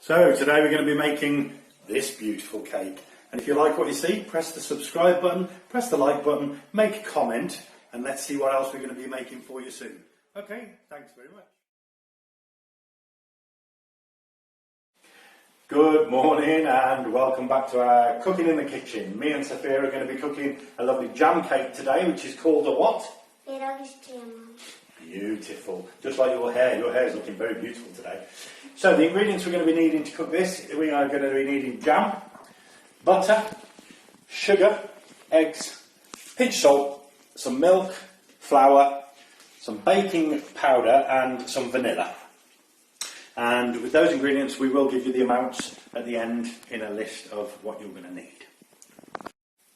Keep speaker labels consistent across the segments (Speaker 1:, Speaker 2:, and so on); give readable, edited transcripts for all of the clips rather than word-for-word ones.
Speaker 1: So today we're going to be making this beautiful cake. And if you like what you see, press the subscribe button, press the like button, make a comment, and let's see what else we're going to be making for you soon. Okay, thanks very much. Good morning and welcome back to our Cooking in the Kitchen. Me and Sophia are going to be cooking a lovely jam cake today, which is called a what?
Speaker 2: Jam.
Speaker 1: Beautiful. Just like your hair. Your hair is looking very beautiful today. So the ingredients we're going to be needing to cook this, we are going to be needing jam, butter, sugar, eggs, pinch salt, some milk, flour, some baking powder and some vanilla. And with those ingredients we will give you the amounts at the end in a list of what you're going to need.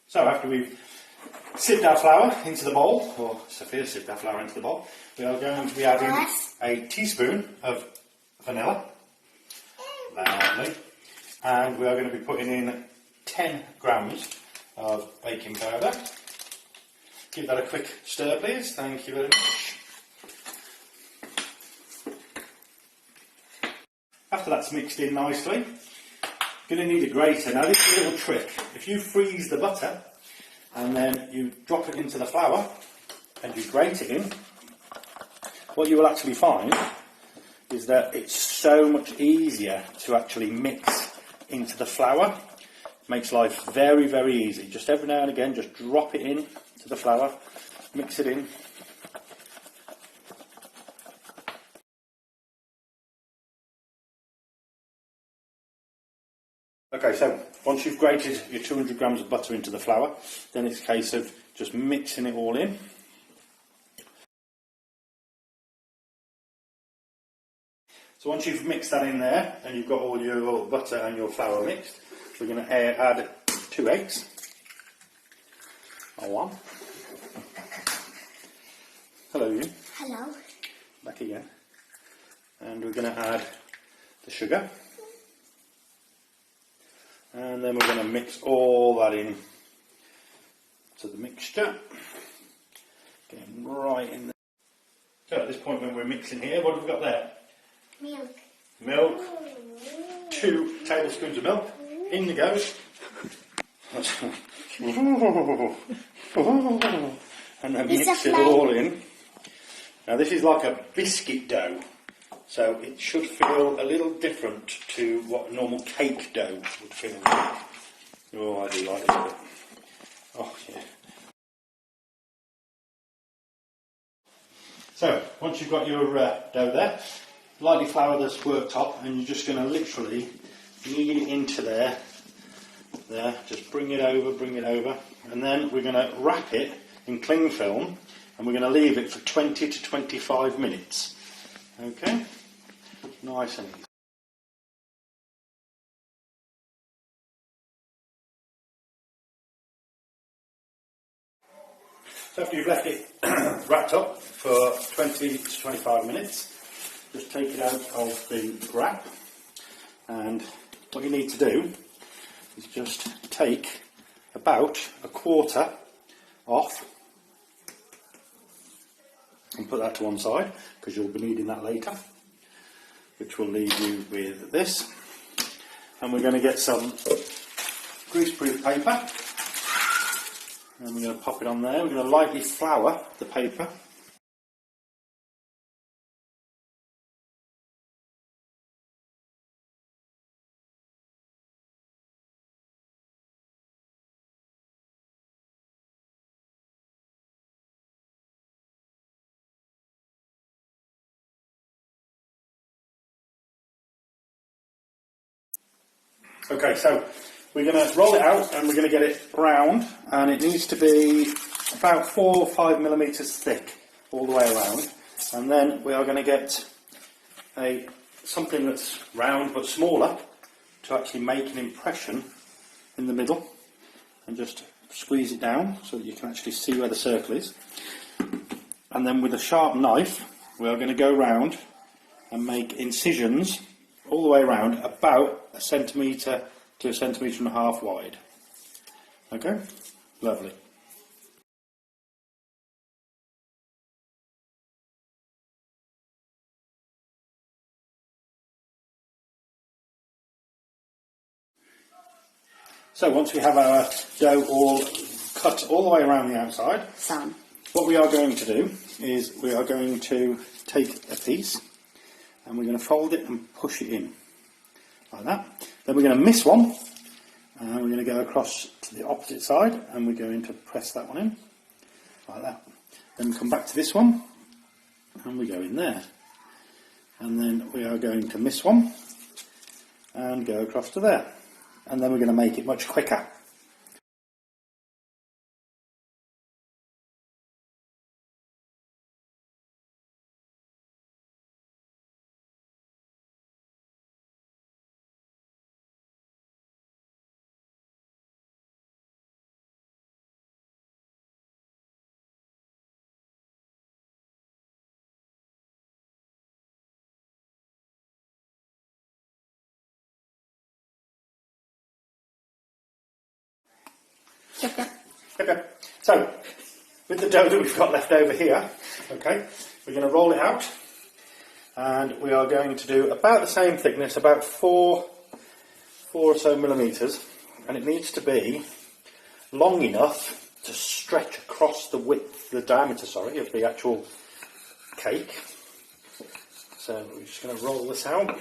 Speaker 1: So after we've sieved our flour into the bowl, or Sophia sieved our flour into the bowl, we are going to be adding a teaspoon of vanilla, lovely, and we are going to be putting in 10 grams of baking powder. Give that a quick stir please, thank you very much. After that's mixed in nicely, you're going to need a grater. Now this is a little trick. If you freeze the butter and then you drop it into the flour and you grate it in, what you will actually find is that it's so much easier to actually mix into the flour. It makes life very, very easy. Just every now and again, just drop it in to the flour, mix it in. Okay, so once you've grated your 200 grams of butter into the flour, then it's a case of just mixing it all in. So once you've mixed that in there, and you've got all your butter and your flour mixed, we're going to add 2 eggs. Or 1. Hello you.
Speaker 2: Hello.
Speaker 1: Back again. And we're going to add the sugar. And then we're going to mix all that in to the mixture. Getting right in there. So at this point when we're mixing here, what have we got there?
Speaker 2: Milk.
Speaker 1: Milk. 2 tablespoons of milk. In the goes. And then mix it all in. Now this is like a biscuit dough. So it should feel a little different to what normal cake dough would feel like. Oh, I do like this bit. Oh, yeah. So, once you've got your dough there, lightly flour this worktop and you're just going to literally knead it into there. There, just bring it over. And then we're going to wrap it in cling film and we're going to leave it for 20 to 25 minutes. Okay? Nice and easy. So after you've left it wrapped up for 20 to 25 minutes, just take it out of the wrap, and what you need to do is just take about a quarter off and put that to one side because you'll be needing that later, which will leave you with this. And we're going to get some greaseproof paper and we're going to pop it on there. We're going to lightly flour the paper. Okay, so we're going to roll it out and we're going to get it round, and it needs to be about 4 or 5 millimeters thick all the way around. And then we are going to get something that's round but smaller to actually make an impression in the middle, and just squeeze it down so that you can actually see where the circle is. And then with a sharp knife we are going to go round and make incisions all the way around, about 1 centimetre to 1.5 centimetres wide. Okay, lovely. So once we have our dough all cut all the way around the outside,
Speaker 3: Sam.
Speaker 1: what we are going to do is we are going to take a piece and we're going to fold it and push it in like that. Then we're going to miss one and we're going to go across to the opposite side and we're going to press that one in like that. Then come back to this one and we go in there. And then we are going to miss one and go across to there. And then we're going to make it much quicker.
Speaker 3: Sugar.
Speaker 1: Okay, so with the dough that we've got left over here, okay, we're going to roll it out and we are going to do about the same thickness, about four or so millimetres, and it needs to be long enough to stretch across the width, the diameter, sorry, of the actual cake. So we're just going to roll this out.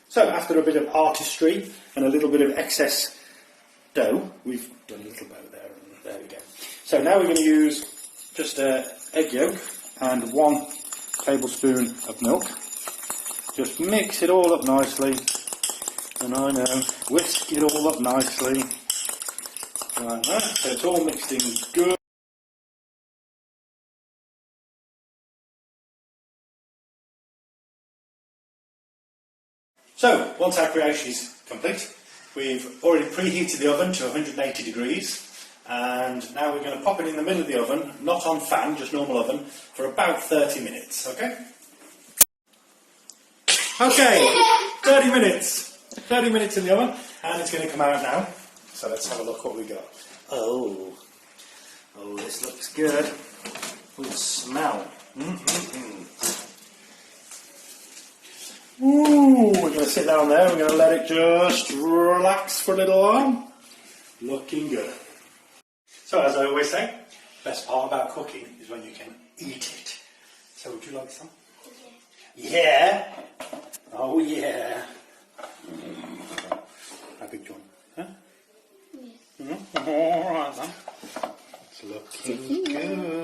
Speaker 1: So after a bit of artistry and a little bit of excess dough, we've done a little bow there, and there we go. So now we're going to use just an egg yolk and 1 tablespoon of milk. Just mix it all up nicely, and I know, whisk it all up nicely, like that, so it's all mixed in good. So, once our creation is complete, we've already preheated the oven to 180 degrees, and now we're going to pop it in the middle of the oven, not on fan, just normal oven, for about 30 minutes, okay? Okay, 30 minutes. 30 minutes in the oven, and it's going to come out now. So let's have a look what we got. Oh, this looks good. Good smell. Ooh, we're going to sit down there, we're going to let it just relax for a little while. Looking good. So as I always say, the best part about cooking is when you can eat it. So would you like some? Yeah? Oh yeah. A big joint, huh?
Speaker 2: Yes.
Speaker 1: Alright then. It's looking good.